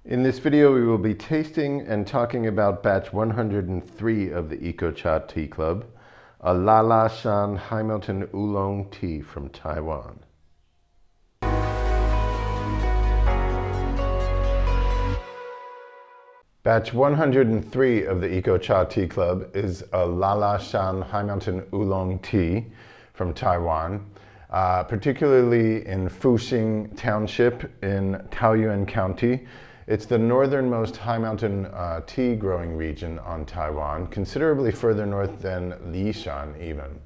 In this video, we will be tasting and talking about batch 103 of the EcoCha Tea Club, a Lalashan High Mountain Oolong tea from Taiwan. Batch 103 of the EcoCha Tea Club is a Lalashan High Mountain Oolong tea from Taiwan, particularly in Fuxing Township in Taoyuan County. It's the northernmost high mountain tea growing region on Taiwan, considerably further north than Lalashan even.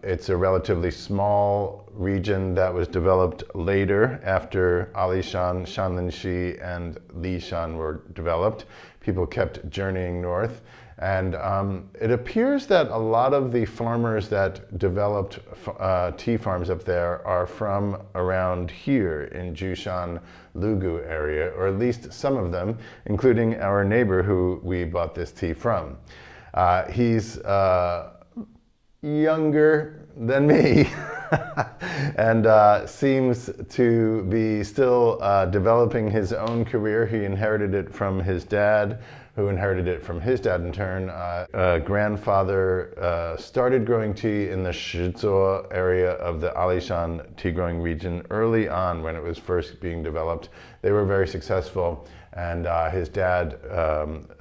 It's a relatively small region that was developed later after Alishan, Shanlinshi, and Lalashan were developed. People kept journeying north. And it appears that a lot of the farmers that developed tea farms up there are from around here in Jushan, Lugu area, or at least some of them, including our neighbor who we bought this tea from. He's younger than me and seems to be still developing his own career. He inherited it from his dad, who inherited it from his dad in turn. Grandfather started growing tea in the Shizuo area of the Alishan tea growing region early on when it was first being developed. They were very successful, and his dad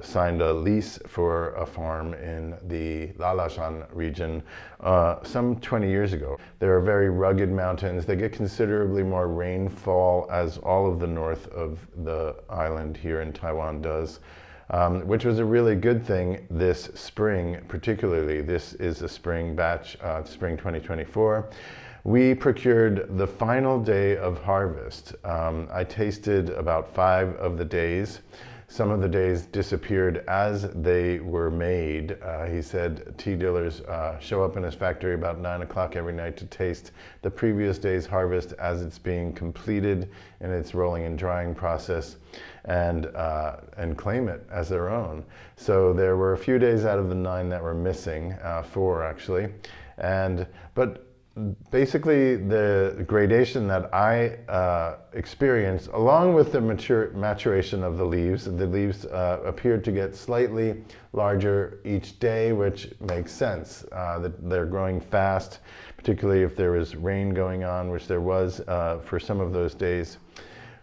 signed a lease for a farm in the Lalashan region some 20 years ago. There are very rugged mountains. They get considerably more rainfall, as all of the north of the island here in Taiwan does. Which was a really good thing this spring, particularly. This is a spring batch, spring 2024. We procured the final day of harvest. I tasted about 5 of the days. Some of the days disappeared as they were made. He said tea dealers show up in his factory about 9 o'clock every night to taste the previous day's harvest as it's being completed in its rolling and drying process, and claim it as their own. So there were a few days out of the 9 that were missing, 4 actually, but basically the gradation that I experienced, along with the maturation of the leaves appeared to get slightly larger each day, which makes sense. That they're growing fast, particularly if there was rain going on, which there was for some of those days.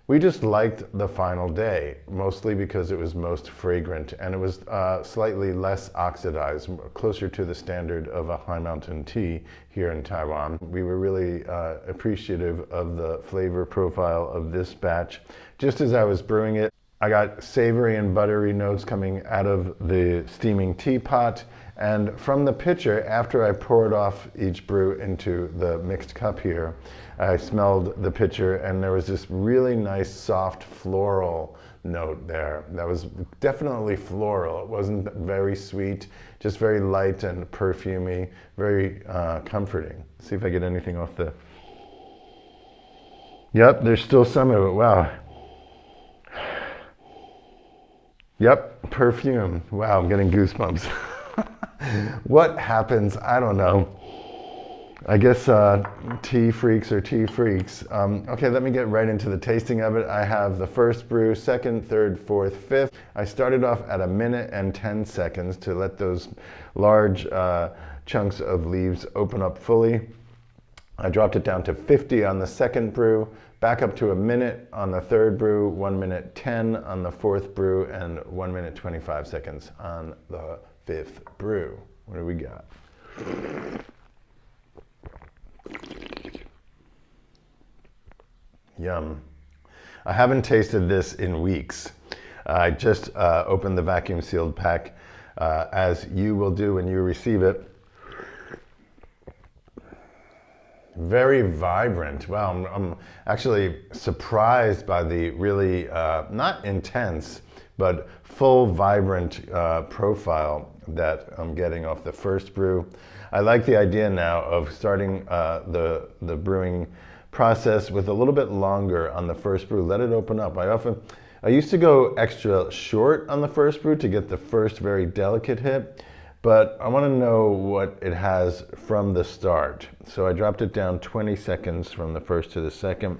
We just liked the final day, mostly because it was most fragrant and it was slightly less oxidized, closer to the standard of a high mountain tea here in Taiwan. We were really appreciative of the flavor profile of this batch. Just as I was brewing it, I got savory and buttery notes coming out of the steaming teapot. And from the pitcher, after I poured off each brew into the mixed cup here, I smelled the pitcher and there was this really nice soft floral note there. That was definitely floral. It wasn't very sweet, just very light and perfumey, very comforting. See if I get anything off the... Yep, there's still some of it, wow. Yep, perfume. Wow, I'm getting goosebumps. What happens? I don't know. I guess tea freaks are tea freaks. Okay, let me get right into the tasting of it. I have the first brew, second, third, fourth, fifth. I started off at 1 minute and 10 seconds to let those large chunks of leaves open up fully. I dropped it down to 50 on the second brew, back up to 1 minute on the third brew, 1 minute 10 on the fourth brew, and 1 minute 25 seconds on the fifth brew. What do we got? Yum. I haven't tasted this in weeks. I just opened the vacuum sealed pack, as you will do when you receive it. Very vibrant. Wow, I'm actually surprised by the really, not intense, but full, vibrant profile that I'm getting off the first brew. I like the idea now of starting the brewing process with a little bit longer on the first brew. Let it open up. I used to go extra short on the first brew to get the first very delicate hit, but I want to know what it has from the start. So I dropped it down 20 seconds from the first to the second.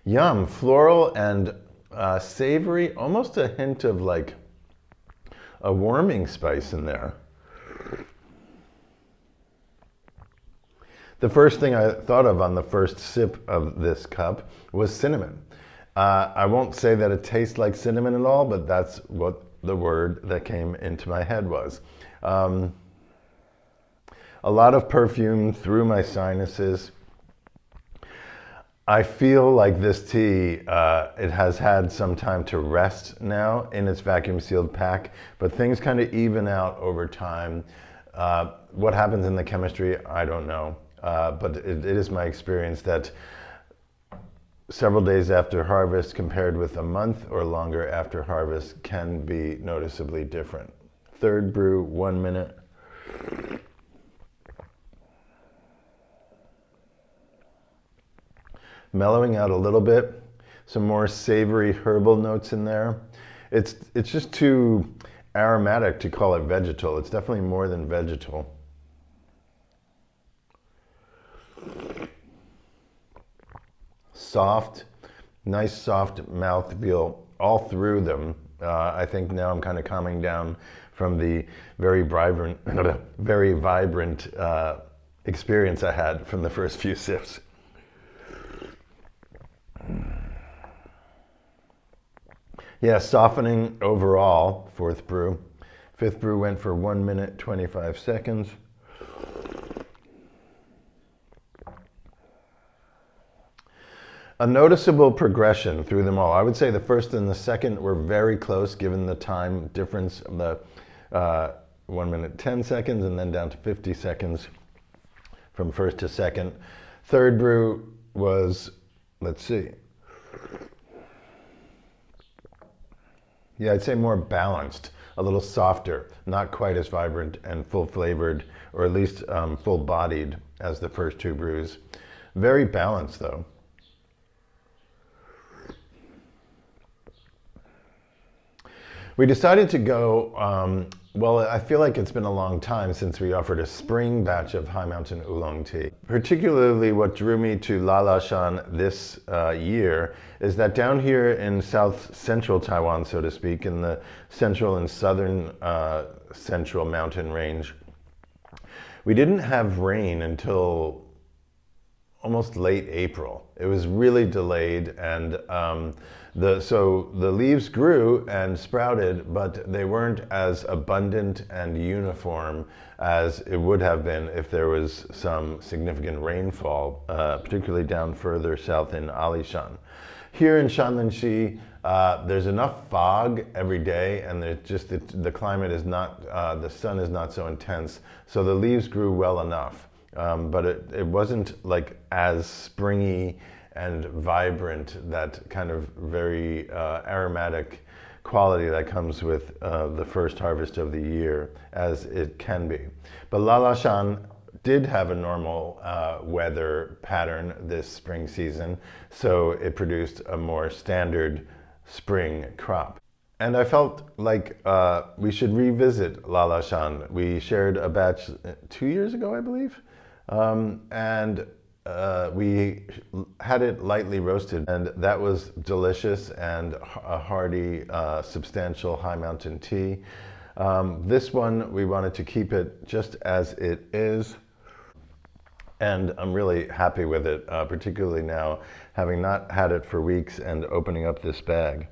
Yum, floral and savory, almost a hint of like a warming spice in there. The first thing I thought of on the first sip of this cup was cinnamon. I won't say that it tastes like cinnamon at all, but that's what the word that came into my head was. A lot of perfume through my sinuses. I feel like this tea, it has had some time to rest now in its vacuum sealed pack, but things kind of even out over time. What happens in the chemistry, I don't know. But it is my experience that several days after harvest compared with a month or longer after harvest can be noticeably different. Third brew, 1 minute. Mellowing out a little bit, some more savory herbal notes in there. It's just too aromatic to call it vegetal. It's definitely more than vegetal. Soft, nice soft mouthfeel all through them. I think now I'm kind of calming down from the very vibrant, experience I had from the first few sips. Yeah, softening overall, fourth brew. Fifth brew went for 1 minute, 25 seconds. A noticeable progression through them all. I would say the first and the second were very close given the time difference of the 1 minute, 10 seconds and then down to 50 seconds from first to second. Third brew was, let's see. Yeah, I'd say more balanced, a little softer, not quite as vibrant and full flavored, or at least full bodied as the first two brews. Very balanced though. We decided to go, well, I feel like it's been a long time since we offered a spring batch of high mountain oolong tea. Particularly what drew me to Lalashan this year is that down here in south central Taiwan, so to speak, in the central and southern central mountain range, we didn't have rain until almost late April. It was really delayed, and so the leaves grew and sprouted, but they weren't as abundant and uniform as it would have been if there was some significant rainfall, particularly down further south in Alishan. Here in Shanlenshi, there's enough fog every day, and the climate is not, the sun is not so intense, so the leaves grew well enough. But it wasn't like as springy and vibrant, that kind of very aromatic quality that comes with the first harvest of the year as it can be. But Lalashan did have a normal weather pattern this spring season, so it produced a more standard spring crop. And I felt like we should revisit Lalashan. We shared a batch 2 years ago, I believe. And we had it lightly roasted, and that was delicious and a hearty, substantial high mountain tea. This one, we wanted to keep it just as it is, and I'm really happy with it, particularly now, having not had it for weeks and opening up this bag.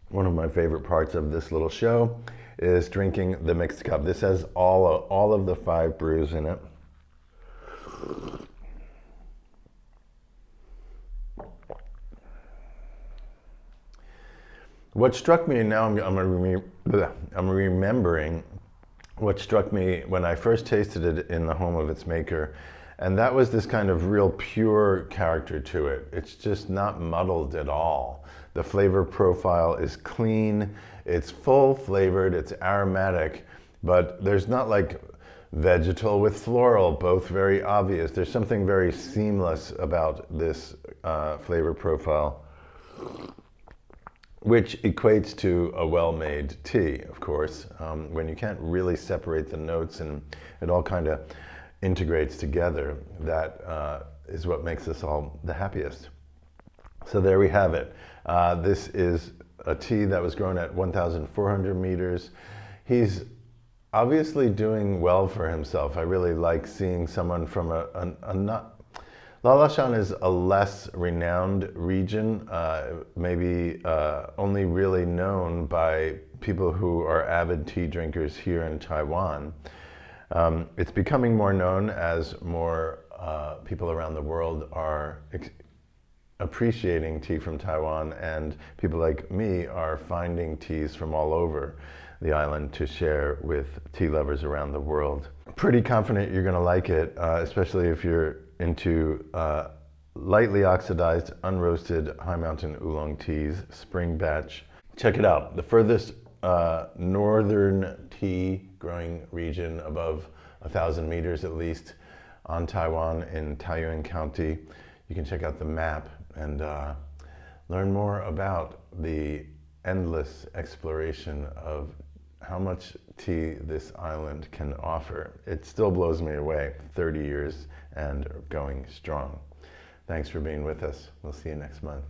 One of my favorite parts of this little show is drinking the mixed cup. This has all of the 5 brews in it. What struck me, and now I'm remembering what struck me when I first tasted it in the home of its maker, and that was this kind of real pure character to it. It's just not muddled at all. The flavor profile is clean, it's full flavored, it's aromatic, but there's not like vegetal with floral, both very obvious. There's something very seamless about this flavor profile, which equates to a well-made tea, of course, when you can't really separate the notes and it all kind of integrates together, that is what makes us all the happiest. So there we have it. This is a tea that was grown at 1,400 meters. He's obviously doing well for himself. I really like seeing someone from a not... Lalashan is a less renowned region, maybe only really known by people who are avid tea drinkers here in Taiwan. It's becoming more known as more people around the world are appreciating tea from Taiwan, and people like me are finding teas from all over the island to share with tea lovers around the world. Pretty confident you're going to like it, especially if you're into lightly oxidized, unroasted high mountain oolong teas, spring batch. Check it out. The furthest northern tea growing region above 1,000 meters at least on Taiwan in Taoyuan County. You can check out the map and learn more about the endless exploration of how much tea this island can offer. It still blows me away, 30 years and going strong. Thanks for being with us. We'll see you next month.